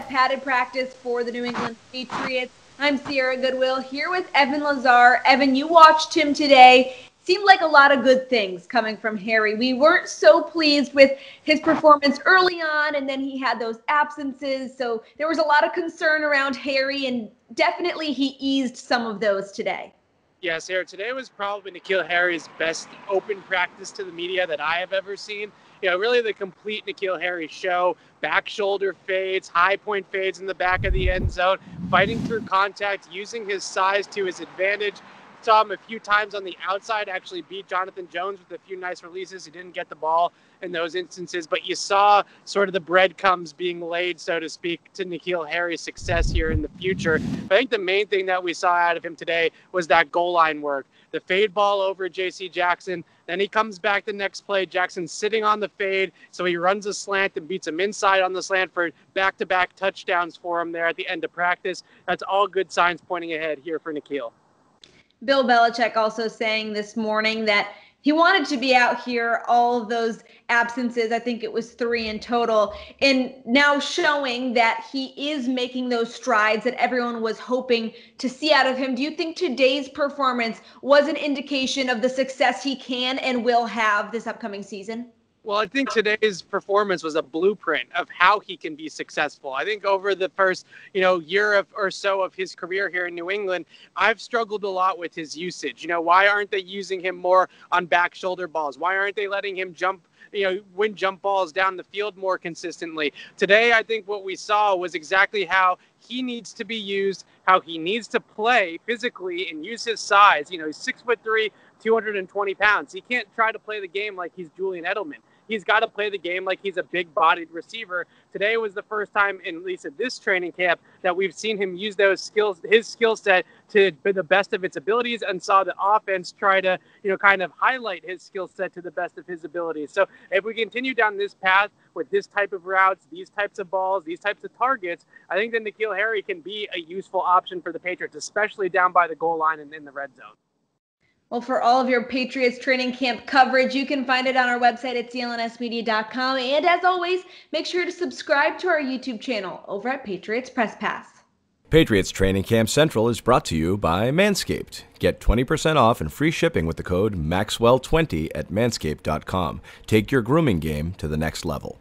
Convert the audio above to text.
padded practice for the New England Patriots. I'm Sierra Goodwill here with Evan Lazar. Evan, you watched him today. Seemed like a lot of good things coming from Harry. We weren't so pleased with his performance early on, and then he had those absences. So there was a lot of concern around Harry, and definitely he eased some of those today. Yeah, Sarah, today was probably NKeal Harry's best open practice to the media that I have ever seen. Really the complete NKeal Harry show. Back shoulder fades, high point fades in the back of the end zone, fighting through contact, using his size to his advantage. Saw him a few times on the outside, actually beat Jonathan Jones with a few nice releases. He didn't get the ball in those instances, but you saw sort of the breadcrumbs being laid, so to speak, to NKeal Harry's success here in the future. I think the main thing that we saw out of him today was that goal line work. The fade ball over J.C. Jackson, then he comes back the next play. Jackson's sitting on the fade, so he runs a slant and beats him inside on the slant for back-to-back touchdowns for him there at the end of practice. That's all good signs pointing ahead here for NKeal. Bill Belichick also saying this morning that he wanted to be out here all of those absences. I think it was 3 in total, and now showing that he is making those strides that everyone was hoping to see out of him. Do you think today's performance was an indication of the success he can and will have this upcoming season? Well, I think today's performance was a blueprint of how he can be successful. I think over the first, year or so of his career here in New England, I've struggled a lot with his usage. Why aren't they using him more on back shoulder balls? Why aren't they letting him win jump balls down the field more consistently? Today, I think what we saw was exactly how he needs to be used, how he needs to play physically and use his size. He's 6'3", 220 pounds. He can't try to play the game like he's Julian Edelman. He's got to play the game like he's a big-bodied receiver. Today was the first time, at least at this training camp, that we've seen him use those skills, his skill set, to the best of its abilities, and saw the offense try to, kind of highlight his skill set to the best of his abilities. So if we continue down this path with this type of routes, these types of balls, these types of targets, I think that NKeal Harry can be a useful option for the Patriots, especially down by the goal line and in the red zone. Well, for all of your Patriots training camp coverage, you can find it on our website at clnsmedia.com. And as always, make sure to subscribe to our YouTube channel over at Patriots Press Pass. Patriots Training Camp Central is brought to you by Manscaped. Get 20% off and free shipping with the code MAXWELL20 at manscaped.com. Take your grooming game to the next level.